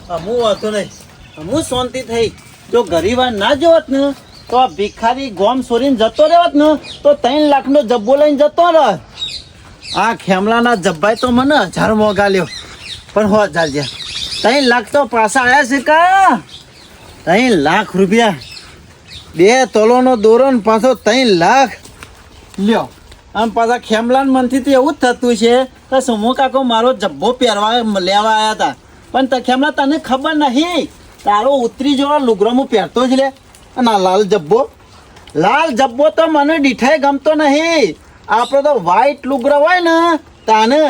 હું હતો નહીં, હું શાંતિ થઈ. જો ગરીબા ના જોત ને તો આ ભિખારી ગોમ છોડીને જતો રહેત ને તો 3 લાખનો જબ્બો લઈને જતો રહે. આ ખેમલાના જબ્બાઈ તો મને 1000 મોંઘા લ્યો, પણ 1000 3 લાખ તો પાછા આવ્યા છે કા? 3 લાખ રૂપિયા, 2 તોલોનો દોરો ને પાછો 3 લાખ લ્યો. આમ પાછા ખેમલાન મનથી તો એવું જ થતું છે કે સુમો કાકો મારો જબ્બો પહેરવા લેવા આવ્યા હતા, પણ ખેમલા તને ખબર નહીં, તારો ઉતરી જોવા લુગરો હું પહેરતો જ લે. અને આ લાલ જબ્બો તો મને દીઠાય ગમતો નહીં. આપણો તો વ્હાઈટ લુગરો હોય ને તાને,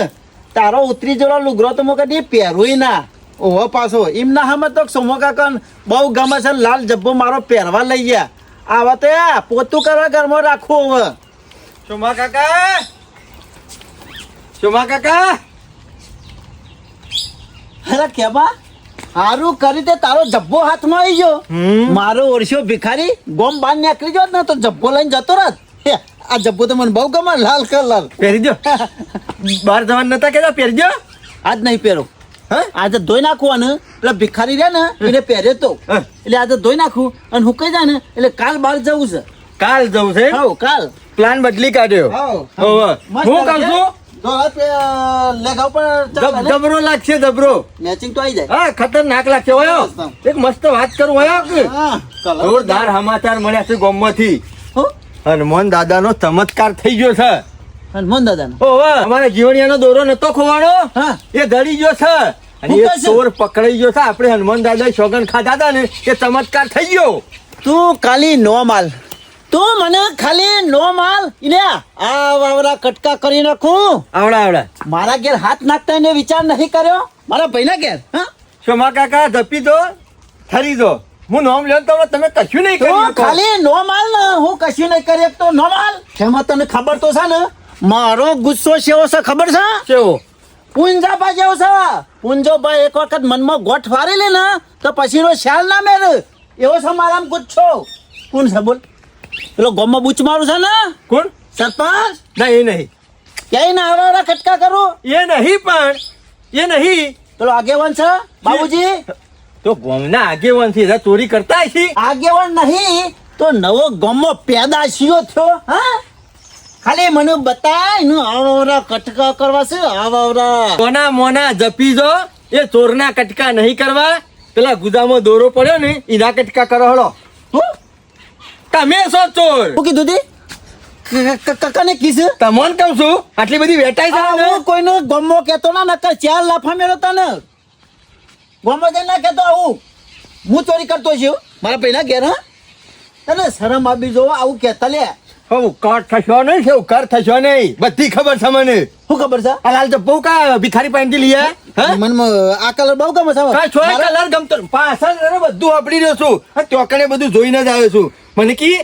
તારો ઉતરી જોવા લુગરો તો હું કદી પહેરું ના. ઓહો પાછો એમ ના હમ તો સુમો કાકા બહુ ગમે છે, લાલ જબ્બો મારો પહેરવા લઈ ગયા. આવા તો પોતું કરવા ઘરમાં રાખવું હવે. સોમા કાકા, સોમા કાકા, અરે કેબા હારું કરી તે તારો જબ્બો હાથમાં આવી ગયો. મારો ઓરશો ભિખારી ગોમ બહાર નીકળી ગયો ને તો જબ્બો લઈને જતો રત. આ જબ્બો તો મને બહુ ગમે, લાલ કલર. પહેરી દો. બહાર જવાનું નતા કેતા પહેરી દો. આજ નહીં પહેરો, આજે ધોઈ નાખવાનું. પેલા ભિખારી રહ્યા ને એને પહેરે તો એટલે આજે ધોઈ નાખું અને હુકાઈ જાય ને એટલે કાલ બહાર જવું છે. કાલ જવું છે? હા કાલ પ્લાન બદલી કાઢ્યો. હું કહું છું જબરો લાગશે, જબરો મેચિંગ તો આવી જાય. હા ખતરનાક લાગશે. વયો એક મસ્ત વાત કરું. વયો જોરદાર સમાચાર મળ્યા છે ગામમાંથી. હનુમાન દાદાનો ચમત્કાર થઈ ગયો છે. હનુમાન દાદાનો અમારા જીવણિયાનો દોરો નતો ખોવાણો, એ ધડી ગયો છે અને એ ચોર પકડાઈ ગયો છે. આપણે હનુમાન દાદા સોગન ખાધા હતા ને એ ચમત્કાર થઈ ગયો. તું ખાલી નો માલ, તું મને ખાલી નો માલ. ઇને આ વાવરા કટકા કરી નાખું. આવડા મારા ઘેર હાથ નાખતા એને વિચાર નહીં કર્યો, મારા ભાઈના ઘેર. હા સોમા કાકા ધપી દો, થરી દો. હું નામ લ્યો તો તમે કશું નહીં કર્યું. ખાલી નો માલ ને હું કશું નહીં કરી તો નો માલ. એમાં તને ખબર તો છે ને મારો ગુસ્સો કેવો છે ખબર છે? કેવો? પુંજાભા જેવો છે. પુંજોભાઈ એક વખત મનમાં ગોઠ વારી લે ને તો પછીનો ખ્યાલ ના મેળ એવો છે મારામાં ગુસ્સો. કોણ છે બોલ? પેલો ગામમાં બૂચ મારું છે ને? કોણ? સરપંચ? ના એ નહીં. ક્યાંય ના આવડા કટકા કરું એ નહીં, પણ એ નહીં. પેલો આગેવાન છે બાબુજી? તો ગામના આગેવાન થી ચોરી કરતા છે. આગેવાન નહીં તો નવો ગામમાં પેદાશીઓ થયો. હા ખાલી મને બતાય આવરા કટકા કરવા છે. આવરા મોના મોના જપી જો, એ ચોરના કટકા નહીં કરવા. પેલા ગુદામાં દોરો પડ્યો ને એના કટકા કરો. હળો તમે છો ચોર. શું કીધું તી? કાકાને કીધું તમોન કહું છું. આટલી બધી વેટાઈ જાય હું કોઈનો ગમો કેતો ના નકર 4 લાફા મેળો તને ગમો જઈને ના કેતો. આવું હું ચોરી કરતો છું મારા પહેલા ઘેર. હા તને શરમ આવી જો આવું કેતા લે. કર થશો નહીં, છે કર થશો નહીં. બધી ખબર છે મને. શું ખબર છે? આ લાલ જબ્બો કા ભિખારી પાસેથી લીયા. મને આ કલર બહુ ગમે છે. કા છો કલર ગમતો પાછળ બધું આપડી રહ્યો છું. ચોકડે બધું જોઈને જ આવ્યો છું. મને કી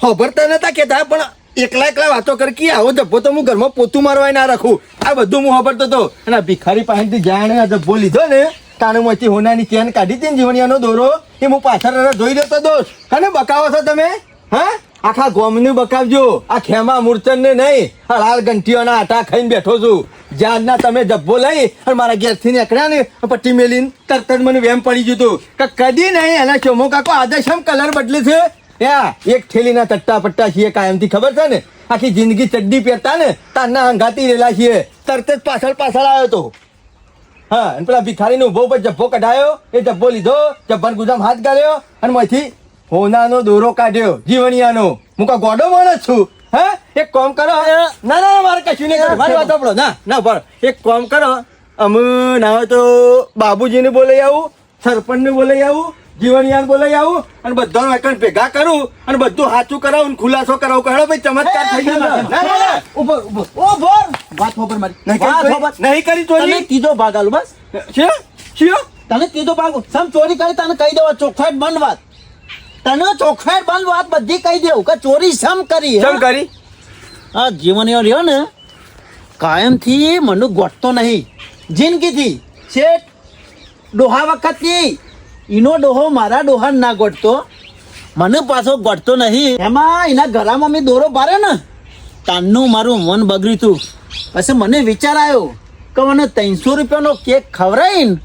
ખબરતા નતા કેતા, પણ એકલા વાતો કર કે આવો જબ્બો તો હું ઘરમાં પોતું મારવાય ના રાખું. આ બધું હું ખબરતો હતો. અને આ ભિખારી પાસેથી જાણે આ જબ્બો લીધો ને તાણુમાંથી હોનાની ચેન કાઢી હતી ને જીવણિયાનો દોરો એ હું પાછળ જોઈ રહ્યો તો દોસ્ત. કને બકાવો છો તમે? હા આખા ગોમનું બકાવજો. આ ખેમા મૂર્છન ને નહીં, આ લાલ ઘંટીઓના આટા ખાઈને બેઠો છું. જ્યારના તમે જબ્બો લઈ અને મારા ઘેરથી નીકળ્યા ને પટ્ટી મેલીને તરત જ મને વેમ પડી ગયું હતું કે કદી નહીં એના ચોમો કાકો આદેશ કલર બદલે છે. એક થેલીના ચટ્ટા પટ્ટા છીએ કાયમથી, ખબર છે ને? આખી જિંદગી ચડ્ડી પહેરતા ને તારના હંગાતી રેલા છીએ. તરત જ પાછળ આવ્યો તો. હા અને પેલા ભિખારીનો ઉભો પર જબ્બો કઢાયો, એ જબ્બો લીધો, જબ્બાન ગુજામ હાથ ગાળ્યો અને માંથી હોનાનો દોરો કાઢ્યો જીવણિયાનો. હું કા ગોડો માણસ છું? હા એક કામ કરો. ના મારે કશું નહીં કરું. મારી વાત સાંભળો. ના પણ એક કામ કરો. અમે ના હોય તો બાબુજીને બોલાઈ આવું, સરપંચને બોલાઈ આવું, જીવણિયાને બોલાઈ આવું અને બધાનો એકણ ભેગા કરું અને બધું સાચું કરાવું, ખુલાસો કરાવું. કહો ભાઈ ચમત્કાર થઈ ગયો. વાત ખબર મારી નહીં કરી ચોરી. ત્રીજો ભાગ આલું બસ. તને ત્રીજો ભાગ સમ ચોરી કરી તને કહી દેવા ચોખ્ખાઈ બંધ વાત. તને ચોખ્ખાઈ બંધ વાત બધી કહી દેવું કે ચોરી સમ કરી. આ જીવનીઓ રહ્યો ને કાયમથી મને ગોઠતો નહીં જિંદગીથી. શેઠ ડોહા વખતથી ઈનો ડોહો મારા ડોહા ના ગોઠતો, મને પાછો ગોઠતો નહીં. એમાં એના ગળામાં મેં દોરો પાડ્યો ને તાનનું મારું મન બગડ્યું હતું. પછી મને વિચાર આવ્યો કે મને 300 રૂપિયાનો કેક ખવડાવીને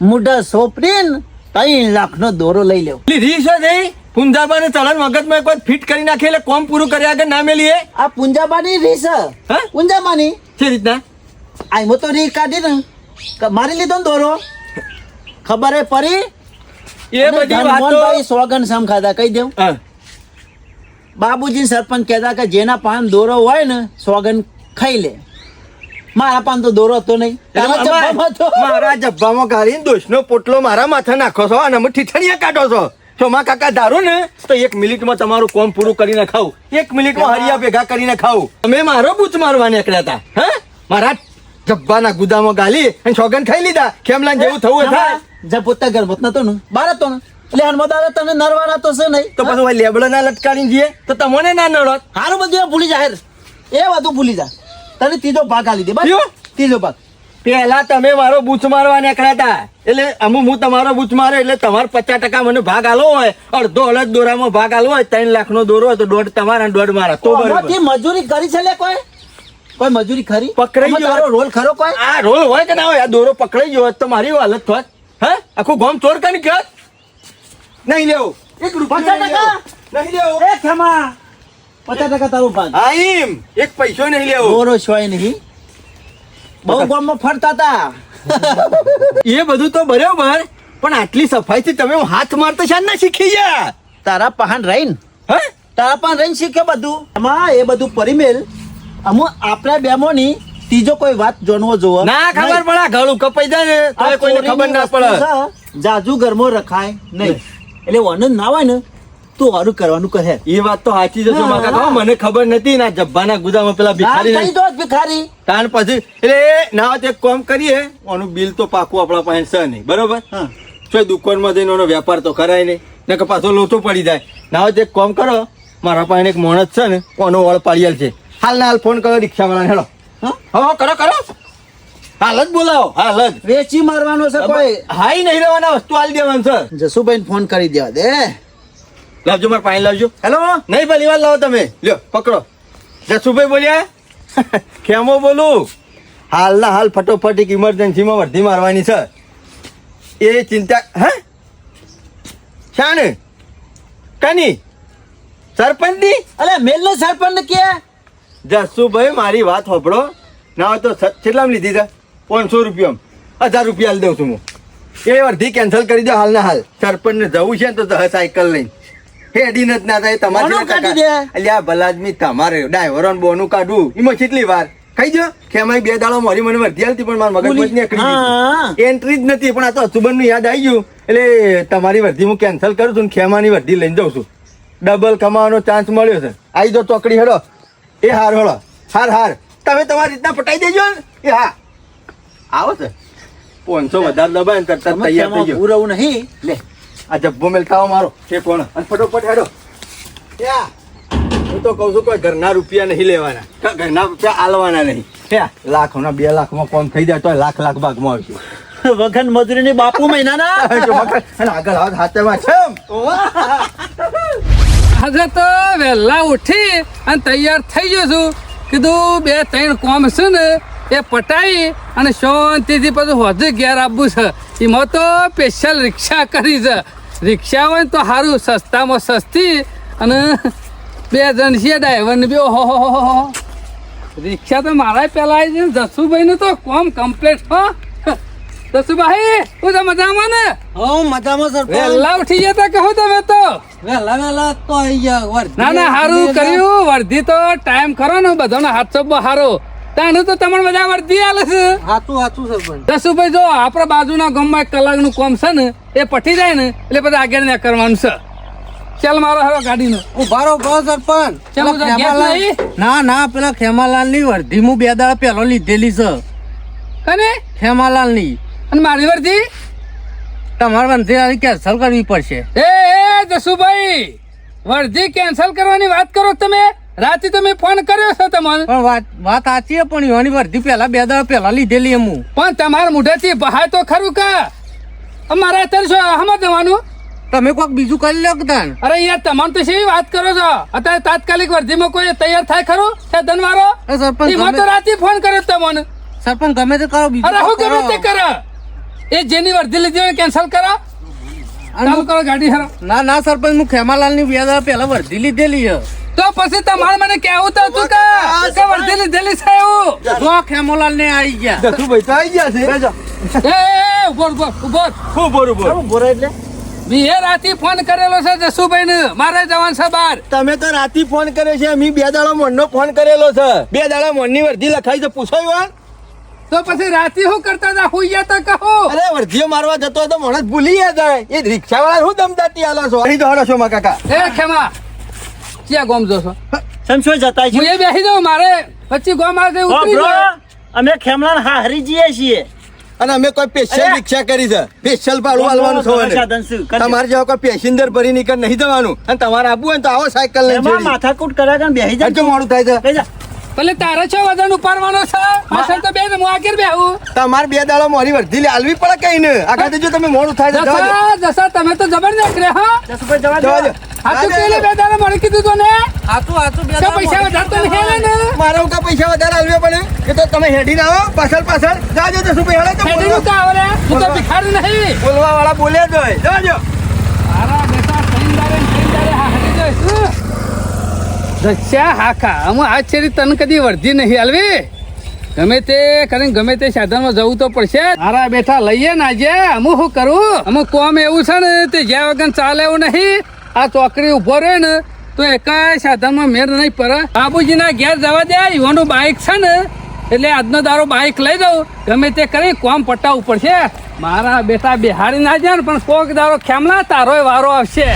મુઢા સોપરીન 3 લાખનો દોરો લઈ લેવ. લીધી છે નહીં પુંજાબાને ચલણ મગજમાં એક વાર ફિટ કરી નાખી એટલે કોમ પૂરું કર્યા આગળ ના મેલીએ. આ પુંજાબાની રીસ હા? પુંજાબાની છે રીતના આઈમો તો રી કાઢી ને મારી લીધો ને દોરો ખબર હે પડી. એ બધી વાતો ધનવંતભાઈ સોગન સમ ખાધા કહી દેવ. હા. બાબુજી સરપંચ કહેતા કે જેના પાન દોરો હોય ને સોગન ખાઈ લે. મારા પાન તો દોરો હતો નહીં. તારા જબ્બામાં હતો. મારા જબ્બામાં ગાળીને દોષનો પોટલો મારા માથે નાખો છો અને અમે ઠીઠણીયા કાઢો છો. ચોમા કાકા ધારો ને તો 1 મિનિટમાં તમારું કોમ પૂરું કરીને ખાવ. 1 મિનિટમાં હરિયા ભેગા કરીને ખાવ. તમે મારો બૂચ મારવા નીકળ્યા હતા. હા મારા જબ્બાના ગુદામાં ગાલી અને સોગન ખાઈ લીધા. ખેમલાન જેવું થવું હોય થાય. જપોતા ગરબત નતો ને બાર હતો ને એટલે હનુમદાદા તને નરવાના તો છે નહીં. તો પછી લેબડો ના લટકાડીને જઈએ તો તમને ના નડત. હારું બધું ભૂલી જાહેર એ બધું ભૂલી જા. તને ત્રીજો ભાગ આલી દે બસ. કયો? ત્રીજો ભાગ. પેલા તમે મારો બૂચ મારવા નીકળ્યા હતા એટલે હું તમારો બૂચ માર્યો એટલે તમારે 50% મને ભાગ આલો હોય અડધો અલગ દોરામાં ભાગ આલો હોય 3 લાખનો દોરો હોય તો 1.5 તમારા 1.5 મારા તો બરાબર. આમાંથી મજૂરી કરી છે લે કોઈ મજૂરી ખરી પકડાઈ આમાં ગયો. તારો રોલ ખરો કોઈ આ રોલ હોય કે ના હોય આ દોરો પકડાઈ ગયો હોત તો મારી હાલત થોત. હા આખું ગામ ચોર કરી ગયો નહીં લેવું 1 રૂપિયો નહીં લેવો. નહીં લેવું. એ ખેમા 50% તારો ભાગ. હા એમ 1 પૈસો નહીં લેવો. દોરો છોય નહીં બહુ ગામમાં ફરતા હતા. એ બધું તો બરાબર પણ આટલી સફાઈથી તમે હાથ મારતા શાન ના શીખી ગયા. તારા પહાણ રહીને હા તારા પણ રહીને શીખ્યો બધું. આમાં એ બધું પરિમેલ અમુ આપણા બેમોની ત્રીજો કોઈ વાત જાણવો જોવો ના ખબર પડે આ ગળું કપાઈ જાય ને તો કોઈને ખબર ના પડે. જાજુ ઘરમાં રખાય નહીં એટલે વનન ના હોય ને તું હારું કરવાનું કહે. એ વાત તો સાચી છે જો કાકા કહો, મને ખબર નથી ના જબ્બાના ગુદામાં પેલા ભિખારી કઈ દો ભિખારી તાણ પછી એટલે ના હોય તો એક કામ કરીએ ઓનું બિલ તો પાકું આપણા પાસે છે નહીં બરોબર. હા તો દુકાનમાં જઈને એનો વેપાર તો કરાય નહીં ને કે પાછો લોચો પડી જાય. ના હોય તો એક કામ કરો મારા પાસે એક માણસ છે ને ઓનો વળ પાડ્યા છે હાલ ના હાલ ફોન કરો રિક્ષાવાળાને હેડો. હા કરો કરો હાલ જ બોલાવો હાલ જ. વેચી મારવાનો છે કોઈ હાઈ નહીં રહેવાના વસ્તુ હાલ દેવાનું છે. જસુભાઈ ફોન કરી દેવા દે. લાવજો મારા પાસે લાવજો. હેલો નહીં ભલી વાર લાવો તમે લ્યો પકડો. જસુભાઈ બોલ્યા કેમો બોલું હાલ ના હાલ ફટોફટ એક ઇમરજન્સીમાં વર્ધી મારવાની છે એ ચિંતા. હે શાને કાની સરપંચ ની અલે મેલ નો સરપંચ ને કે જસુભાઈ મારી વાત સાંભળો ના હોય તો કેટલામાં લીધી છે 500 રૂપિયા 1000 રૂપિયા હાલ દઉં છું હું. એ વર્ધી કેન્સલ કરી દો હાલ ના હાલ. સરપંચ ને જવું છે ને તો સાયકલ લઈને હેડીને જ ના થાય કોનું કાઢી દે? તમારે અલ્યા ભલાદમી તમારે ડ્રાઈવરો બોનું કાઢું એમાં કેટલી વાર ખાઈ જો ખેમાઈ 2 દાડો મારી મને વર્ધી હાલતી પણ મારા મગજ નીકળી હા. ગઈ એન્ટ્રી જ નથી પણ આ તો અચુબન નું યાદ આવી ગયું એટલે તમારી વર્ધી હું કેન્સલ કરું છું ને ખેમાની વર્ધી લઈને જાઉં છું. ડબલ કમાવાનો ચાન્સ મળ્યો છે. આવી જો ચોકડી હેડો. એ હાર હેડો હાર તમે તમારી રીતના પટાઈ દેજો ને. એ હા આવો છે 500 વધારે દબાય ને તરત તૈયાર થઈ ગયો. પૂરવું નહીં લે આ જબ્બો મેલકાવો મારો એ કોણ અને ફટોફટ હેડો. ત્યાં હું તો કહું છું કોઈ ઘરના રૂપિયા નહીં લેવાના ઘરના રૂપિયા આલવાના નહીં. ત્યાં લાખના 2 લાખમાં કોમ થઈ જાય તો લાખ ભાગમાં આવશે. વખત મજૂરી ની બાપુ મહિનાના અને આગળ હાથ હાથમાં છે આજે તો વહેલા ઉઠી અને તૈયાર થઈ ગયો છું. કીધું 2-3 કોમ છે ને એ પટાઈ અને શાંતિથી પછી હોજે ઘેર આવવું છે. એમાં તો સ્પેશિયલ રિક્ષા કરી છે. રિક્ષા હોય ને તો સારું સસ્તામાં સસ્તી અને 2 જણ છે ડ્રાઈવર ને બે ઓહો રિક્ષા તો મારા પેલા આવી છે. જસુભાઈ નું તો કોમ કમ્પ્લીટ હો. જસુભાઈ હું તો મજામાં ને મજામાં સરપંચ વહેલા ઉઠી જતા કહો તમે તો વેલા તો આઈ ગયા ના ના સારું કર્યું. વર્ધી તો ટાઈમ ખરો ને બધાનો હાથસો બહારો તાનું તો તમને બધા વર્ધી આલે છે. હાચું સરપંચ જસુભાઈ જો આપણા બાજુના ગામમાં 1 કલાકનું કામ છે ને એ પટી જાય ને એટલે બધા આગળ ને કરવાનું છે. ચાલ મારો હવે ગાડીનો ઉભારો બહુ સરપંચ ચાલો ના પેલા ખેમાલાલ ની વર્ધી હું 2 દાડા પેલો લીધેલી છે. અને ખેમાલાલ ની અને મારી વર્ધી તમારે વર્ધી કેન્સલ કરવી પડશે. એ જસુભાઈ વર્ધી કેન્સલ કરવાની વાત કરો તમે. રાતે તમે ફોન કર્યો છે તમને પણ વાત સાચી પણ એની વર્ધી પેલા 2 દાડા પેલા લીધેલી એમ પણ તમારા મોઢેથી બહાર તો ખરું કા અમારે અત્યારે શું આમાં જવાનું. તમે કોઈક બીજું કરી લો તાન. અરે યાર તમારે તો શી વાત કરો છો. અત્યારે તાત્કાલિક વર્ધીમાં કોઈ તૈયાર થાય ખરું છે ધનવારો સરપંચ એમાં તો રાતે ફોન કર્યો તમને. સરપંચ ગમે તે કરો બીજું અરે હું ગમે તે કરે એ જેની વર્ધી લીધી હોય કેન્સલ કરો ચાલુ કરો ગાડી હારો. ના ના સરપંચ હું ખેમાલાલ ની બે દાડા પહેલા વર્ધી લીધેલી છે. તો પછી તમારે મને કેવું તો હતું કે વર્ધી લીધેલી છે એવું. જો ખેમોલાલ ને આવી ગયા. જસુભાઈ તો આવી ગયા છે. એ ઉભો ઉભો ઉભો ખૂબ બરોબર. કેમ બોરે એટલે મેં એ રાતે ફોન કરેલો છે જસુભાઈ ને મારે જવાનું છે બહાર. તમે તો રાતી ફોન કર્યો છે મી 2 દાડા મોનનો ફોન કરેલો છે 2 દાડા મોનની વર્ધી લખાઈ છે પૂછાયું તો પછી રાતે શું કરતા હતા હુઈ ગયા તા કહો. અરે વર્ધીઓ મારવા જતો હોય તો માણસ ભૂલી જાય એ રિક્ષા વાળા શું દમદાતી આલો છો અહીં તો હડો છો માં કાકા એ ખેમા ક્યાં ગોમ જો છો સમજો જતા હું એ બેસી જાઉં મારે પછી ગોમ આવે ઉતરી જાય. અમે ખેમલા હા હરી જઈએ છીએ અને અમે કોઈ સ્પેશિયલ અરે! રિક્ષા કરી છે સ્પેશિયલ ભાડું આલવાનું છે સાધન શું કરજો. તમારે જેવા કોઈ પેસેન્જર ભરી નીકળ નહીં જવાનું અને તમારે આપવું હોય ને તો આવો સાયકલ લઈને એમાં જોડી. માથાકૂટ કર્યા કારણ બેહી હજુ જાય મોડું થાય છે બેહી જા. ભલે તારે છો વજન ઉપાડવાનો છે પાછળ તો બેન હું આગળ બેહું. તમારે 2 દાડા મોરી વર્ધી લે આલવી પડે કઈ ને આગળ જો તમે મોડું થાય તો જવા દો. જસા તમે તો જબર નીકળે હા જસુભાઈ જવા જવા દો. દો. હાથું પેલે બે દાડા મળી કીધું તો ને હાચું બે તો પૈસા વધારે તો નહીં હેલે ને મારા ઉકા પૈસા વધારે આલવા પડે એ તો તમે હેડીને આવો પાછળ જાજો તો શું હેડે તો હેડી નું કા આવરે હું તો ભિખારી નહીં. બોલવા વાળા બોલ્યા જ હોય જાજો મારા બેટા ખરીદારે હા હટી જઈશ. દસ્યા હાકા હું આજ છેડી તને કદી વર્ધી નહીં હાલવી. ગમે તે કરીને ગમે તે સાધનમાં જવું તો પડશે. મારા બેઠા લઈએ ને આજે અમુક શું કરું અમુક કોમ એવું છે ને તે જ્યાં વગર ચાલે એવું નહીં. આ ચોકડી ઉભો રહ્યો ને તો એકાય સાધનમાં મેર નહીં પડે. બાબુજીના ઘેર જવા દે યુવાનું બાઇક છે ને એટલે આજનો દારો બાઇક લઈ દઉં ગમે તે કરી કોમ પટાવવું પડશે. મારા બેટા બિહારી ના જાય ને પણ કોક દારો ખેમલા તારોય વારો આવશે.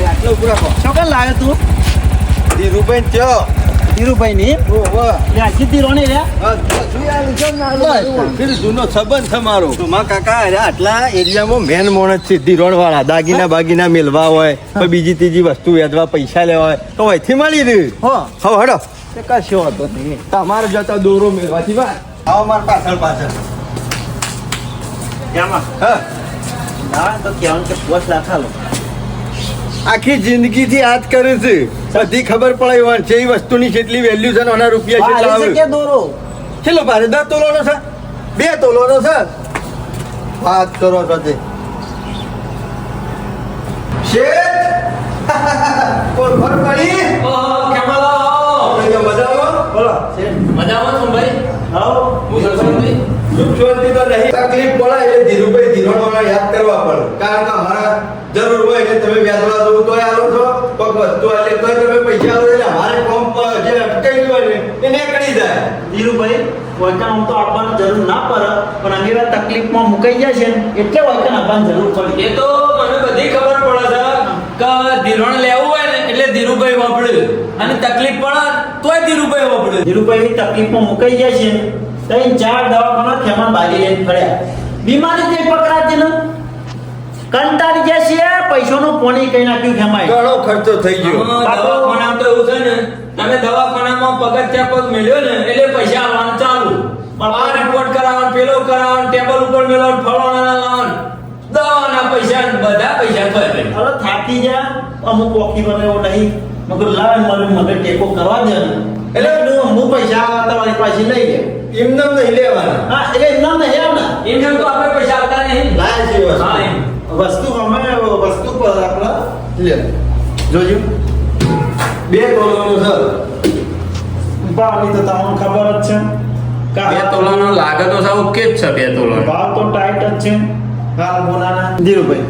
આટલો પૂરા કહો શું કામ લાવ્યો તું ધીરુભાઈ ચો ધીરુભાઈ ની ઓહો આખી ધીરોની રહ્યા જૂનો સંબંધ છે મારો માં કાકા અરે આટલા એરિયામાં મેન માણસ છે ધીરોણ વાળા દાગીના બાગીના મેળવા હોય કોઈ બીજી ત્રીજી વસ્તુ વેચવા પૈસા લેવા હોય તો અહીંથી મળી રહ્યું હો હો હડો તે કશો હતો નહીં તમારે જતા દોરો મેળવાથી વાત આવો માર પાછળ ક્યાંમાં હા ના તો કહેવાનું કે પોસ્ટ રાખાલો આખી જિંદગી થી યાદ કરું છું બધી ખબર પડે હોય છે એ વસ્તુની કેટલી વેલ્યુ છે ને એના રૂપિયા કેટલા ભારે છે આવે કે દોરો ચલો ભારે 10 તોલાનો છે 2 તોલાનો છે વાત કરો છો તે શેઠ કોણ ફર પડી બોલો આવો સુખ શાંતિ તો નહીં તકલીફ પડે એટલે ધીરુભાઈ ધીરોણવાળા યાદ કરવા પડે કારણ કે અમારા જરૂર હોય એટલે તમે વ્યાજવા દો તોય આલો છો કોઈક વસ્તુ એટલે તોય તમે પૈસા આલો એટલે અમારે કોમ પર જે અટકાઈ હોય ને એ નીકળી જાય ધીરુભાઈ વચન આમ તો આપવાની જરૂર ના પડે પણ અમે એવા તકલીફમાં મુકાઈ જાય છે ને એટલે વચન આપવાની જરૂર પડે એ તો મને બધી ખબર પડે છે કે ધીરોણ લેવું હોય ને એટલે ધીરુભાઈ વાપર્યું અને તકલીફ પડે તોય ધીરુભાઈ વાપર્યું. ધીરુભાઈ તકલીફમાં મુકાઈ જાય છે ને 3-4 દવાખાના ખેમા બાજી લઈને ફર્યા બીમારી જે પકડાતી ને કંટાળી ગયા છે પૈસાનું પોણી કઈ નાખ્યું ખેમાય ઘણો ખર્ચો થઈ ગયો દવાખાનામાં તો એવું છે ને તમે દવાખાનામાં પગથિયા પગ મેળ્યો ને એટલે પૈસા આવવાનું ચાલુ. આ રિપોર્ટ કરાવવાનું પેલો કરાવવાનું ટેબલ ઉપર મેળવવાનું ફળવાના લાવવાનું દવાના પૈસા ને બધા પૈસા તો હોય. હવે થાકી જા અમુક વોકી બને એવો નહીં મગર લાવ મને ટેકો કરવા દે ને એટલે હું પૈસા તમારી પાસે લઈ લે એમને નહીં લેવાના હા એટલે એમના નહીં આવના એમ તો આપણે પૈસા આપતા નહીં. લાય છે વસ્તુ. હા એમ. વસ્તુ અમે વસ્તુ પર આપણા લે જોજો 2 તોલાનો છે ભાવની તો તમને ખબર જ છે બે તોલાનો લાગે તો સાવ ઓકે જ છે 2 તોલાનો. ભાવ તો ટાઈટ જ છે હાલ બોલાના ધીરુભાઈ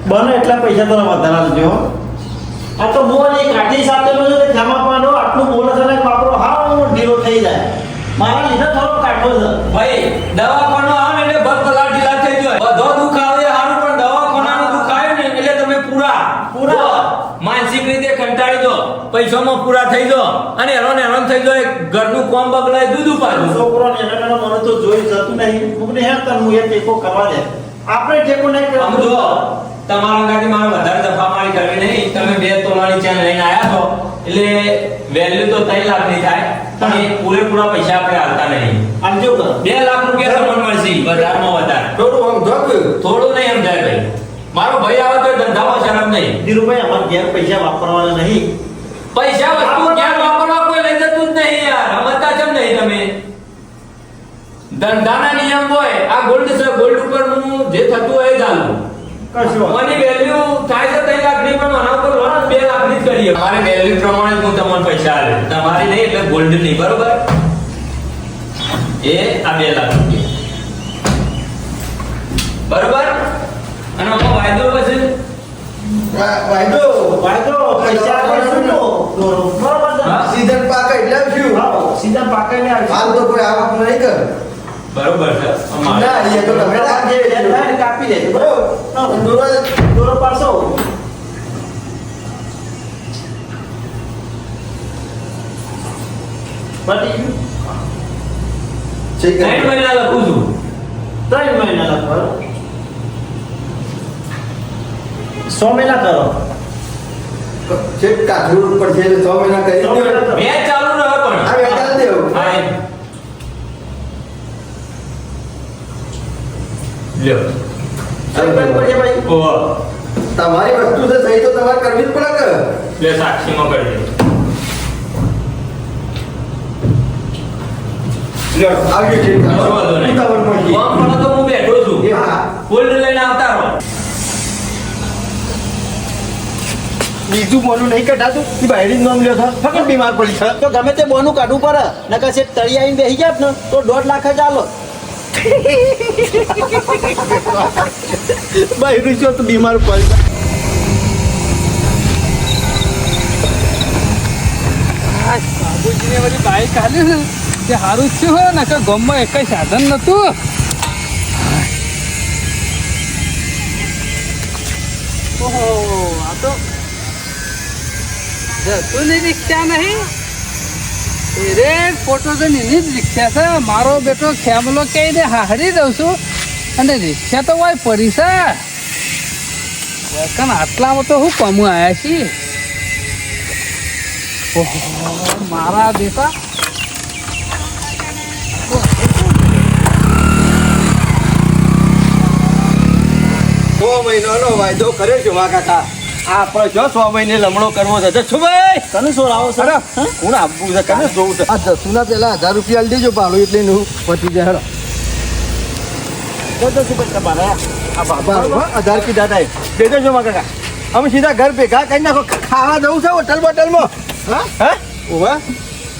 બને એટલા પૈસા તો વધારે આપજો હો. આ તો મોર એક કાઠી સાથે નો જમા પાનો આટલું બોલે છે ને બાપરો હાવ ઢીલો થઈ જાય મારા લીધે થોડો કાઢો છે ભાઈ દવાખાનો આવે ને એટલે ભક્ત લાઠી થઈ જાય. બધો દુઃખ આવે હારું પણ દવાખાનાનું દુઃખ આવે ને એટલે તમે પૂરા માનસિક રીતે કંટાળી દો પૈસામાં પૂરા થઈ દો અને હેરાન થઈ જાય ઘરનું કોમ બગડાય દૂધ પાછું. છોકરો ને એના મને તો જોઈ જતું નહીં મુકને હે તન હું એ ટેકો કરવા દે આપણે ટેકો નહીં આમ કરવાનું જો તમારા ગાડી મારે વધારે દફામારી કરવી નહીં. તમે 2 તોલાની ચેન લઈને આયા છો એટલે વેલ્યુ તો 3 લાખની થાય પણ એ પૂરેપૂરા પૈસા આપણે હાલતા નહીં. આમ જો કરો 2 લાખ રૂપિયા તમને મળશે બજારમાં વધારે. થોડું આમ જોક થોડું નહીં સમજાય ભાઈ. મારો ભાઈ આવે તો ધંધામાં શરમ નહીં. ધીરુભાઈ અમારે ઘેર પૈસા વાપરવાના નહીં પૈસા વસ્તુ ક્યાં વાપરવા કોઈ લઈ જતું જ નહીં યાર. સમજતા કેમ નહીં તમે ધંધાના નિયમ હોય આ ગોલ્ડ છે ગોલ્ડ ઉપર હું જે થતું હોય એ ચાલુ કશો મને વેલ્યુ થાય છે 3 લાખની પણ આના ઉપર લોન 2 લાખની જ કરીએ મારે વેલ્યુ પ્રમાણે જ હું તમને પૈસા આલે તમારી નહીં એટલે ગોલ્ડ નહીં બરોબર એ આ 2 લાખ રૂપિયા બરોબર અને આમાં વાયદો પછી વાયદો વાયદો પૈસા કરશું તો દોરો બરોબર છે હા. સીઝન પાકે એટલે આવશું હા સીધા પાકાઈને આવશે હાલ તો કોઈ આવક નહીં કર બરોબર છે અમારે ના એ તો તમે રાખજે ડેડલાઈન કાપી દેજો બરોબર દોરો પાછો પતી ગયું? ઠીક 3 મહિના લખું છું 3 મહિના લખો 100 મહિના કરો છે કાઠુર ઉપર છે 6 મહિના કરી 100 મહિના કરો મેચ ચાલુ રહે પણ આ વેચાલ દેવું હા એમ. લ્યો કઈ પડશે ભાઈ ઓહો તમારી વસ્તુ છે સહી તો તમારે કરવી જ પડે કે લે સાક્ષીમાં કરી દે લ્યો આવજો ઠીક કશો વાંધો નહીં. ઉતાવળ પહોંચી. ફોન પર તો હું બેઠો છું એ હા ગોલ્ડ લઈને આવતા રહો બીજું બોનું નહીં કઢાતું એ બાયડી નામ લ્યો છો ફકત બીમાર પડી છે તો ગમે તે બોનું કાઢવું પડે નકર છે તળી આવીને બેસી ગયા ને તો 1.5 લાખ જ આલો બાયડી છો તો બીમાર પડી બાબુજીને બધી બાઈક હાલી ને તે સારું જ થયું હોય ને કે ગામમાં એક સાધન નતું ઓહો આ તો જતું નહીં રિક્ષા નહીં રે ફોટો તો એની જ રિક્ષા છે મારો બેટો ખેમલો કહીને હારી દઉં છું અને રિક્ષા તો વાય પડી છે કારણ આટલામાં તો હું કમું આવ્યા છીએ ઓહો મારા બેટા સો મહિનાનો વાયદો કર્યો છે વા કાકા આપણે જો 100 મહિને લમણો કરવો છે જશું ભાઈ તને શું લાવો સર અરે હું આપવું છે કને જોવું છે આ દસુના પેલા 1000 રૂપિયા આલી દેજો ભાડું એટલે નું પતી જાય હેડો તો શું કરતા મારે આ બાબા 1000 કીધા થાય દે દેજો મા કાકા અમે સીધા ઘર ભેગા કરી નાખો ખાવા જવું છે હોટલ બોટલમાં હા હા ઓવા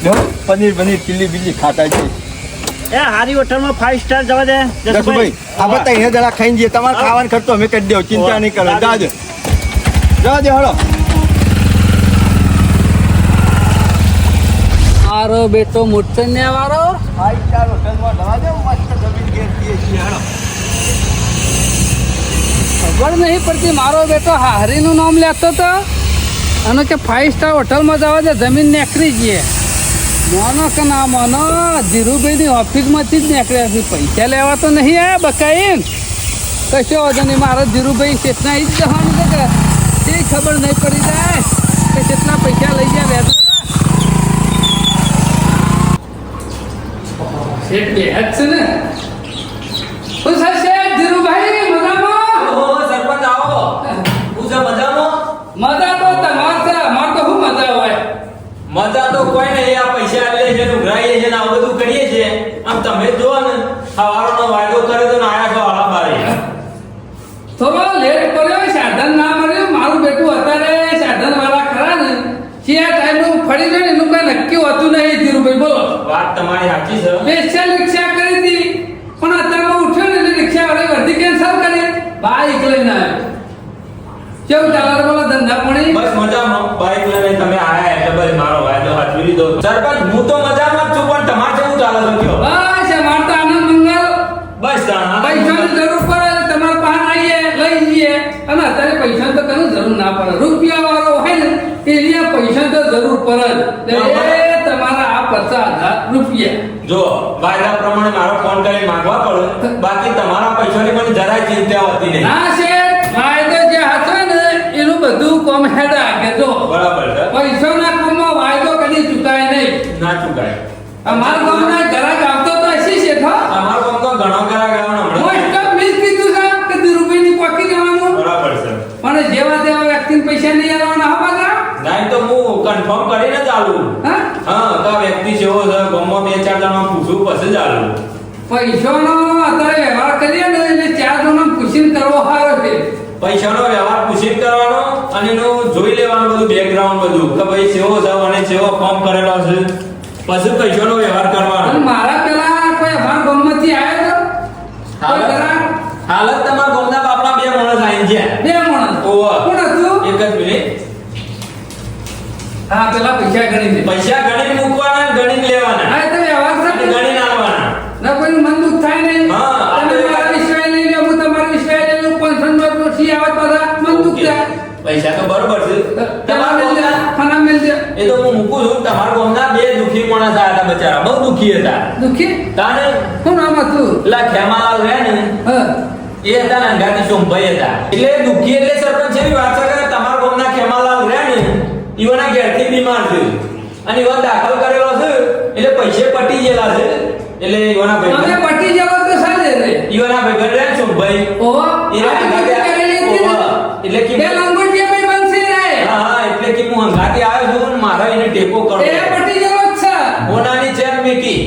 લો પનીર ચીલી બિલ્લી ખાતા છે એ હારી હોટલમાં 5 સ્ટાર જવા દે જસુભાઈ આપણે તો અહીંયા જરા ખાઈને જઈએ તમારે ખાવાનો ખર્ચો અમે કરી દેવો ચિંતા નહીં કરો જાજો જવા દે હળો મારો બેટો મોટનિયા વાળો 5 સ્ટાર હોટલમાં જવા દે મસ્ત જમીન ઘેર પીએ છીએ હળો ખબર નહીં પડતી મારો બેટો હારીનું નામ લેતો હતો અને કે 5 સ્ટાર હોટલમાં જવા દે જમીન નીકળી જઈએ મોનો કે ના મોનો ધીરુભાઈની ઓફિસમાંથી જ નીકળ્યા છે પૈસા લેવા તો નહીં આવ્યા બકાઈન કશો વાંધો નહીં મારો ધીરુભાઈ શેઠના જ જવાનું છે કે તે ખબર નહીં પડી જાય કે કેટલા પૈસા લઈ ગયા રહેતા શેઠ બે જ છે ને શું છે શેઠ ધીરુભાઈ મજામાં ઓહો સરપંચ આવો હું છે મજામાં મજા તો તમાર છે અમાર તો શું મજા હોય મજા તો કોઈ નહીં આ પૈસા આલે છે ને ઉઘરાઈએ છે ને આ બધું કરીએ છીએ આમ તમે જુઓ ને સવારનો વાયદો કરે તો આયા છો આલા બારી થોડો લેટ પડ્યો સાધન ના મળ્યું મારું બેટું અત્યારે સાધન વાળા ખરા ને જે આ ટાઈમ ફરી જાય ને એનું કઈ નક્કી હોતું નહીં ધીરુભાઈ બોલો વાત તમારી સાચી છે સ્પેશિયલ રિક્ષા કરી હતી પણ અત્યારે ઉઠ્યો ને એટલે રિક્ષા વાળી વર્ધી કેન્સલ કરી બાઈક લઈને આવ્યો કેવું ચાલે બોલો ધંધા પાણી બસ મજામાં બાઈક લઈને તમે આયા એટલે બસ મારો વાયદો હાચવી લીધો સરપંચ હું તો મજામાં જ છું પણ તમારે કેવું ચાલે છે કયો બસ અમાર તો આનંદ મંગલ બસ પૈસાની જરૂર પડે તમારા પાસે આવીએ લઈ જઈએ અને અત્યારે પૈસાની તો કઈ જરૂર ના પડે રૂપિયા વાળો હોય ને એને પૈસા તો જરૂર પડે જ. એટલે એ તમારા આ 50,000 રૂપિયા જો વાયદા પ્રમાણે મારો ફોન કરી માંગવા પડે બાકી તમારા પૈસાની મને જરાય ચિંતા હોતી નહીં ના શેઠ વાયદો જે હતો ને એનું બધું કોમ હેડા કે જો બરાબર છે પૈસાના કામમાં વાયદો કદી ચૂકાય નહીં ના ચૂકાય અમારા ગામના ગ્રાહક આવતો તો હશે શેઠ હો તમારો કામ તો ઘણો કરા ગયો મોસ્ટ ઓફ મિસ કીધું છે કે 2 રૂપિયાની પોકી જવાનું બરાબર છે પણ જેવા તેવા વ્યક્તિને પૈસા નહીં આવવાના હા પાછા નહીં તો હું કન્ફર્મ કરીને જ આલું હા હા તો આ વ્યક્તિ જેવો છે ગામમાં 2-4 જણા પૂછું પછી જ આલું પૈસાનો અત્યારે વ્યવહાર કરીએ ને એટલે ચાર જણા પૂછીને કરવો સારો છે. પૈસાનો વ્યવહાર પૂછીને કરવાનો અને એનું જોઈ લેવાનું બધું બેકગ્રાઉન્ડ બધું કે ભાઈ કેવો છે અને કેવો ફોર્મ કરેલો છે, પછી પૈસાનો વ્યવહાર અને કરવાનો. મારા પેલા કોઈ અમારા ગામમાંથી આવ્યો તો કોઈ ગ્રાહક? હાલત તમારા ગામના બાપડા 2 માણસ આવીને ગયા. બે માણસ. ઓવા. કોણ હતું? એક જ મિનિટ. હા, પેલા પૈસા ગણી છે. પૈસા ગણીને મૂકવાના અને ગણીને લેવાના હા, એ તો વ્યવહાર અને છે. ગણીને આવવાના. ના કોઈ મન દુઃખ થાય નહીં. હા, તમે મારા વિશ્વાસ લઈ લો, હું તમારા વિશ્વાસ લઈ લઉં. 500 નોટ થી આવે બધા મન દુઃખ થાય. પૈસા તો બરોબર છે. પેલા તમારા મેલ દે, ગામના- ખાના મેલ દે. એ તો હું મૂકું છું. તમારા ગામના 2 દુઃખી માણસ આવ્યા હતા બચારા, બહુ દુઃખી હતા. દુઃખી? તાને શું નામ હતું? પેલા ખેમાલાલ રહ્યા ને હા. એ હતા ને અંગાથી સોમભાઈ હતા. એટલે દુઃખી એટલે સરપંચ એવી વાત છે કે તમારા ગામના ખેમાલાલ રહ્યા ને ઈવોના ઘેરથી બીમાર છે અને ઈવોને દાખલ કરેલો છે એટલે પૈસે પટી ગયેલા છે. એટલે ઈવોના અમે ભાઈ પટી જવો તો સાલે રે. ઈવોના ભાઈ રહ્યા ને સોમભાઈ ઓહો, એના આ અંગાથે તો કરેલી હતી ને. ઓહો. એટલે કે બે લંગોટિયા ભાઈ બનશે રે. હા હા, એટલે કે હું અંગાથી આવ્યો છું ને મારો એને ટેકો કરો. એ પટી જવો જ છે. હોનાની ચેન મીકી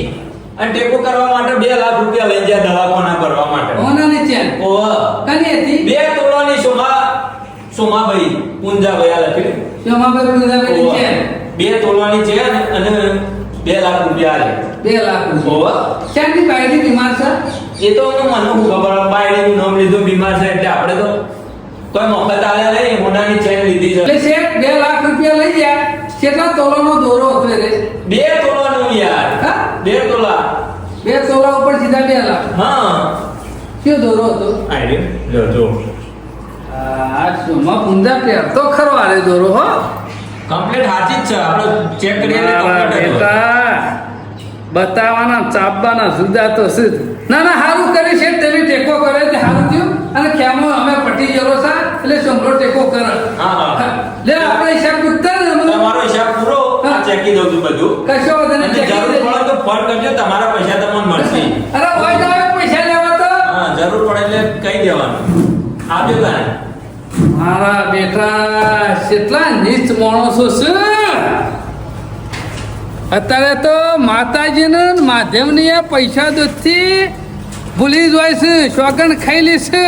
અને ટેકો કરવા માટે 2 લાખ રૂપિયા લઈ ગયા દવાખાના કરવા માટે. હોનાની ચેન. ઓહો. કની હતી? 2 તોલાની સોમાભાઈ પુંજાભાઈ આ લખી શોમાભાઈ પુંજાભાઈની ચેન. 2 તોલાની ચેન અને 2 લાખ રૂપિયા આલે. 2 લાખ રૂપિયા. ઓહો. શેની બાયડી બીમાર છે? એ તો મને શું ખબર, બાયડીનું નામ લીધું બીમાર છે એટલે આપણે તો કોઈ મફત આલે નહીં, હોનાની ચેન લીધી છે. એટલે શેઠ 2 લાખ રૂપિયા લઈ ગયા. કેટલા તોલાનો દોરો હતો રે? 2 તોલાનું યાર. હા? 2 તોલા. 2 તોલા ઉપર સીધા 2 લાખ. હા. કયો દોરો હતો? આઈડિયા જો આ શોમાં પુંજા પહેરતો ખરો આરે દોરો હો. કમ્પ્લીટ સાચી જ છે. આપણે ચેક કરીએ એટલે મારા complete જ હોય. બેટા, બતાવવાના ચાપવાના જુદા તો છે જ. ના ના, સારું કરી છે તમે ટેકો કરે તે સારું થયું. અને ખેમો અમે પટી ગયેલો છે એટલે સોમરો ટેકો કરે. હા, હા. લે આપણે હિસાબ પૂછતા ને અમને. તમારો હિસાબ પૂરો હા. ચેકી દઉં છું બધું. કશો વાંધો અને નહીં, ચેકી જરૂર દેજો. પડે તો ફોન કરજો, તમારા પૈસા તમને મળશે. અરે હોય તો હવે પૈસા લેવા તો. હા, જરૂર પડે એટલે કહી દેવાનું. આવજો તારે. મારા બેટા કેટલા નીચ માણસો છે. અત્યારે તો માતાજીને માધ્યમની પૈસા દૂધથી ભૂલી જ હોય છે, શોગન ખાઈ લે છે.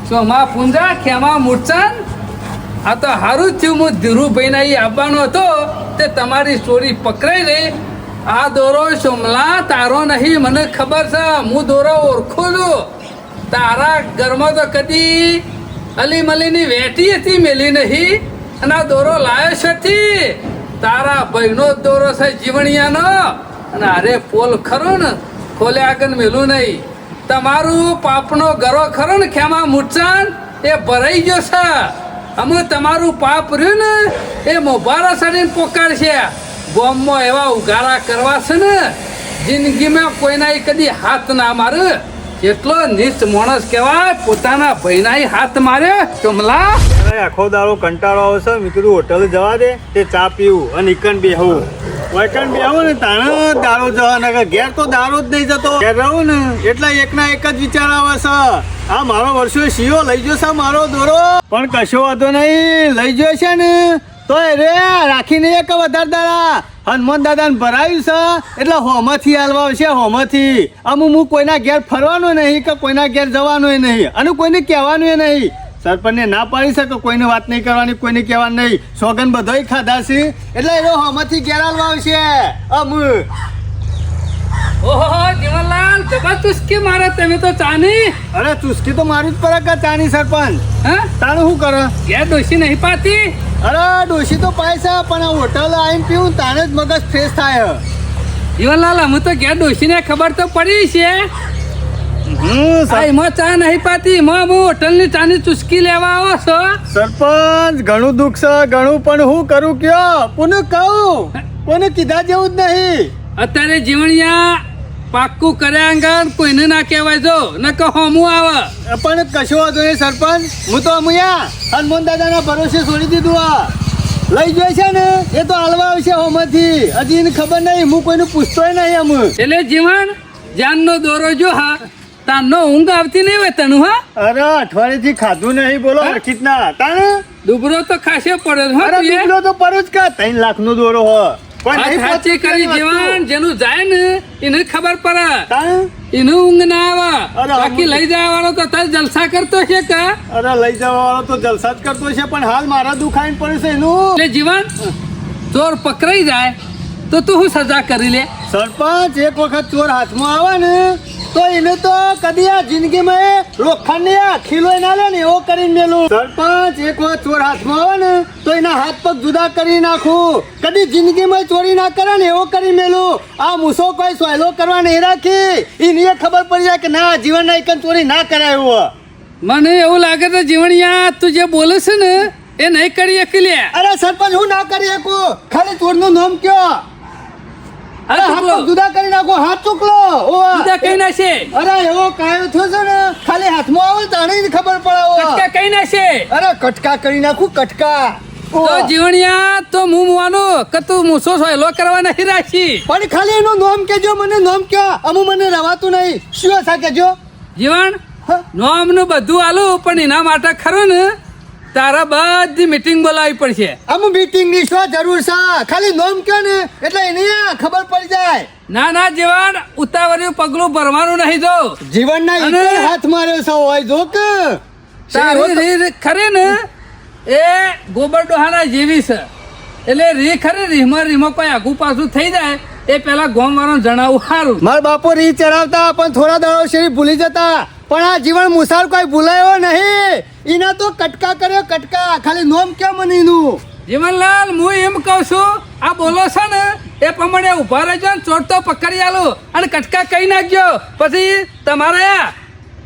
સોમા પુંજા ખેમા મૂર્છન. આ તો સારું જ થયું હું ધીરુભાઈને અહીં આવવાનો હતો તે તમારી સ્ટોરી પકડાઈ ગઈ. આ દોરો સોમલા તારો નહીં, મને ખબર છે. હું દોરો ઓળખું છું. તારા ઘરમાં તો કદી અલી મલીની વેટી હતી મેલી નહીં, અને આ દોરો લાયો છે. તારા ભાઈનો જ દોરો છે જીવણિયાનો. અને અરે પોલ ખરો ને ખોલે આગળ મેલું નહીં. તમારું પાપનો ગરો ખરો ને ખેમા મૂર્છન એ ભરાઈ ગયો છે. અમે તમારું પાપ રહ્યું ને એ મોભારા સડીને પોકારશે. ગોમમાં એવા ઉગારા કરવા છે ને જિંદગીમાં કોઈના કદી હાથ ના મારે. એટલો નીચ માણસ કહેવાય, પોતાના ભાઈના હાથ માર્યો. ચોમલા અરે આખો દાડો કંટાળો આવશે, મેં કીધું હોટલ જવા દે તે ચા પીવું અને ઈકન બેહવું. વૈકન બેહવું ને તાણે દાડો જવા નગર ઘેર તો દાડો જ નહીં જતો. ઘેર રહું ને એટલે એકના એક જ વિચાર આવે છે, આ મારો વર્ષો શિયો લઈ જશે મારો દોરો. પણ કશો વાંધો નહીં, લઈ ગયો છે ને તો રે રાખીને એક વધારે દાડા હનુમાન દાદાને ભરાયું છે એટલે હોમાંથી હાલવા આવશે. હોમાંથી હું કોઈના ઘેર ફરવાનું નહીં કે કોઈના ઘેર જવાનું નહીં અને કોઈને કહેવાનું નહીં. સરપંચને ના પાડી શકે, કોઈને વાત નહીં કરવાની, કોઈને કહેવાનું નહીં. સોગન બધોય ખાધા છે એટલે એનો હોમાંથી ઘેર હાલવા આવશે. ઓહો જીવનલાલ, જબર ચુસ્કી મારે તમે તો ચાની. અરે ચુસ્કી તો મારું જ પર કે ચાની સરપંચ. હા, તારું શું કરે? ઘેર ડોસી નહીં પાતી. અરે ડોશી તો પાય છે પણ આ હોટલ આવીને પીવું તાને જ મગજ ફ્રેશ થાય. જીવનલાલ, અમે તો ઘેર ડોસીને ખબર તો પડી છે. એમાં ચા નહીં પાતી, એમાં હું હોટલની ચાની ચુસ્કી લેવા આવો છો. સરપંચ ઘણું દુઃખ છે, ઘણું, પણ હું કરું કયો? કોને કહું? કોને કીધા જેવું જ નહીં. અત્યારે જીવણિયા પાક્કું કર્યા અંગર કોઈને ના કહેવાય. જો ન કહો હમું આવે. પણ કશો વાંધો નહીં સરપંચ, હું તો અમુયા હનુમાન દાદાના ભરોસે છોડી દીધું. આ લઈ જાય છે ને એ તો હાલવા આવશે હોમાંથી. હજી એને ખબર નહીં, હું કોઈને પૂછતોય નહીં. અમુ એટલે જીવન જાનનો દોરો જો હા તાનો ઊંઘ આવતી નહીં હોય તનું. હા, અરે અઠવાડિયેથી ખાધું નહીં, બોલો હરખીતના તાને. દુબરો તો ખાસે પડે. અરે દીકરો તો પરો જ કા 3 લાખનો દોરો હો. કોઈ વાત નહીં સાચી પહોંચતી કરી વસ્તુ. જીવન જેનું જાય ને એને ખબર પડે તાણ? એનું ઊંઘ ના આવે અરે, બાકી લઈ જવા વાળો તો તારે જલસા કરતો છે કા અરે લઈ જવા વાળો તો જલસા જ કરતો છે પણ હાલ મારા દુખાઈને પડ્યું છે એનું એટલે જીવન ચોર પકડાઈ જાય તો તું શું સજા કરી લે સરપંચ એક વખત ચોર હાથમાં આવે ને તો એને તો કદી આ જિંદગીમાં લોખંડની આ ખીલો ના લે ને એવો કરીને મેલું સરપંચ એક વખત ચોર હાથમાં આવે ને તો એના હાથ પગ જુદા કરી નાખું કદી જિંદગીમાં ચોરી ના કરે ને એવો કરી મેલું આ મૂસો કોઈ સોયલો કરવા નહીં રાખી એને એ ખબર પડી જાય કે ના જીવનના એક ચોરી ના કરાય એવું મને એવું લાગે છે જીવણિયા તું જે બોલે છે ને એ નહીં કરી શકી લે અરે સરપંચ હું ના કરી શકું ખાલી ચોરનું નામ કયો અરે હાથ ચૂકલો. પગ જુદા કરી નાખો હાથ ચૂકલો બીજા કઈ નાશે અરે એવો કાયો થયો છે ને ખાલી હાથમાં આવે તાણે જ ખબર પડે કટકા કઈ નાશે અરે કટકા કરી નાખું કટકા તો જીવણિયા તો મું મુવાનું કે તું મૂસો સોયલો કરવા નહીં રાખી પણ ખાલી એનું નામ કેજો મને નામ કયો અમુ મને રવાતું નહીં શું હશે કેજો જીવન હા? નોમ નું બધું આલું પણ એના માટે ખરું ને તારા બધી મીટિંગ બોલાવી પડશે અમુ મીટિંગ ની શું જરૂર છે ખાલી નામ કયો ને એટલે એને ખબર પડી જાય ના ના જીવન ઉતાવળિયું પગલું ભરવાનું નહીં જો જીવનના અને- ઈકર હાથ માર્યો છે હોય જો કે તારી રીત ખરી ને એ ગોબર ડોહાના જેવી છે એટલે રી ખરી રીમાં કોઈ આગુ પાછું થઈ જાય એ પેલા ગોમ વાળાને જણાવવું સારું મારા બાપુ રી ચડાવતા પણ થોડા દાડો શેરી ભૂલી જતા પણ આ જીવન મુસાર કોઈ ભૂલાયો નહીં એના તો કટકા કર્યો કટકા ખાલી નોમ કેમ મને એનું જીવનલાલ હું એમ કહું છું આ બોલો છે ને એ પ્રમાણે ઉભા રહેજો ને ચોર તો પકડી આલો અને કટકા કહી નાખજો પછી તમારે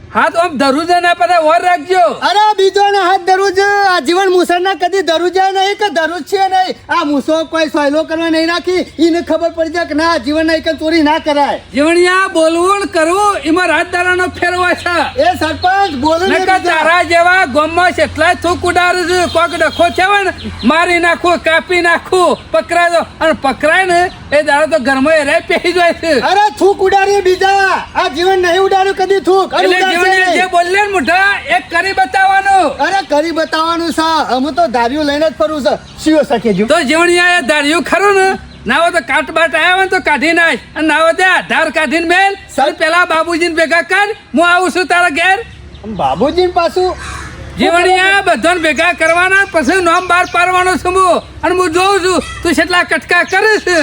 હાથ આમ ધરું ના પડે ઓર રાખજો અરે બીજો ને હાથ દરરોજ આ જીવન મુસર ના કદી દરરોજ નહીં કે દરરોજ છે નહીં આ મુસો કોઈ સોયલો કરવા નહીં રાખી એને ખબર પડી જાય કે ના જીવન ના એક ચોરી ના કરાય જીવણિયા બોલવું ને કરવું એમાં રાત દાડાનો ફેરવા છે એ સરપંચ બોલો ને નકર તારા જેવા ગામમાં છે એટલા થૂક ઉડાડું છું કોક ડખો થયો ને મારી નાખું કાપી નાખું પકડાય દો અને પકડાય ને એ દાડો તો ઘરમાં એરાય પહેરી જાય છે અરે થૂક ઉડાડી બીજા આ જીવન નહીં ઉડાડ્યું કદી થૂક અરે એટલે જીવણિયા જે બોલે ને મોઢા એક કરી બતાવવાનું અરે કરી બતાવવાનું છે અમે તો ધાર્યું લઈને જ ફરું છે શિયો શકે જો તો જીવણિયા એ ધાર્યું ખરું ને નાવો તો કાટ બાટ આવ્યા હોય ને તો કાઢી નાખ અને નાવો તે આધાર કાઢીને મેલ સર પેલા બાબુજીને ભેગા કર હું આવું છું તારા ઘેર બાબુજી પાછું જીવણિયા બધાને ભેગા કરવાના પછી નામ બહાર પાડવાનો છું હું અને હું જોઉં છું તું કેટલા કટકા કરે છે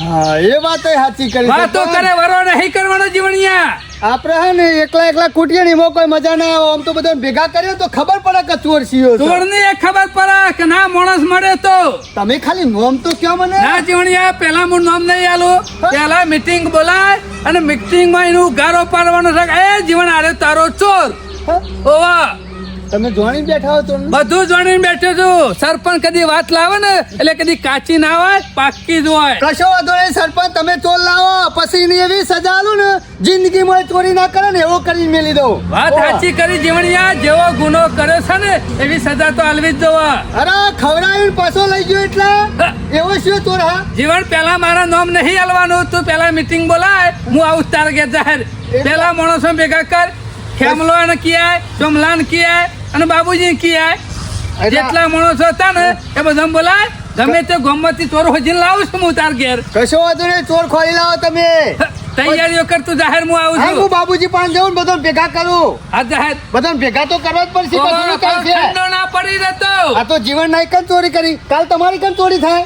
હા એ વાત સાચી કરી વાતો કરે વરો નહીં કરવાનો જીવણિયા આપણે હે ને એકલા એકલા કૂટીએ ને એમાં કોઈ મજા ના આવે આમ તો બધા ભેગા કરીએ તો ખબર પડે કે ચોર સિયો છે. ચોરની એ ખબર પડે કે ના માણસ મળે તો તમે ખાલી નોમ તો કયો મને ના જીવણિયા પેલા હું નામ નહીં આલું પેલા મીટિંગ બોલાય અને મીટિંગ માં એનું ગારો પાડવાનો છે એ જીવન આરે તારો ચોર હા? ઓવા તમે જોણી બેઠા હો તો બધું જાણીને બેઠો છું સરપંચ કદી વાત લાવે ને એટલે કદી કાચી ના હોય પાકી જ હોય કશો વાંધો નહીં સરપંચ તમે ચોર લાવો પછી એની એવી સજા આલું ને જિંદગીમાં ચોરી ના કરે ને એવો કરીને મેલી દઉં વાત સાચી કરી જીવણિયા જેવો ગુનો કર્યો છે ને એવી સજા તો આલવી જ જોવા અરે ખવડાવીને પાછો લઈ ગયો એટલે એવો શું ચોર હા જીવન પેલા મારા નામ નહીં આલવાનું તું પેલા મીટિંગ બોલાય હું આવું તાર ઘેર જાહેર પેલા માણસો ભેગા કર ખેમલો ને કિયાય ચોમલાન કિયાય અને બાબુજી કિયાય જેટલા માણસો હતા ને એ બધા બોલાય ગમે તે ગોમતી ચોર હોજીને લાવું છું હું તાર ઘેર કશો વાંધો નહીં ચોર ખોલી લાવો તમે તૈયારીઓ કર તું જાહેર હું આવું હા હું છું બાબુજી પાસે જાઉં ને બધા ભેગા કરું આ જાહેર બધા ભેગા તો કરવા જ પડશે પછી શું કરશે? ઠંડો ના પડી રહેતો આ તો જીવન નાયક જ ચોરી કરી કાલ તમારી કેમ ચોરી થાય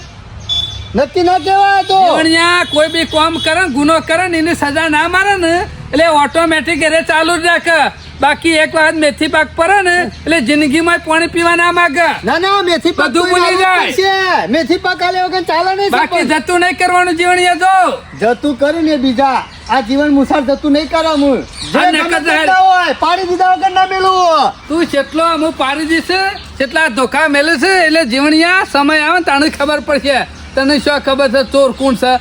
નક્કી ના કહેવાય તો જીવણિયા કોઈ બી કામ કરે ને ગુનો કરે ને એની સજા ના મારે ને એટલે ઓટોમેટિક એને ચાલુ જ રાખે બાકી એક વાર મેથી પાક પડે ને એટલે જિંદગીમાં પાણી પીવા ના માંગે ના ના મેથી પાક બધું તો ભૂલી લાવવું જાય. પડશે. મેથી પાક આલે વગર ચાલે નહીં બાકી સરપંચ. જતું નહીં કરવાનું જીવણિયા જો જતું કર્યું ને બીજા આ જીવન મુસાર જતું નહીં કરાવું હા, નકર જાહેર. હોય પાડી દીધા વગર ના મેલું તું જેટલો અમુક પાડી દીશે જેટલા ધોકા મેલે છે એટલે જીવણિયા સમય આવે ને તાને ખબર પડશે તને શું ખબર છે ચોર કોણ છે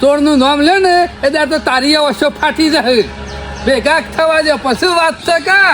ચોરનું નામ લે ને એટલે તો તારી ઓછો ફાટી જાય ભેગા થવા દે પછી વાત છે કા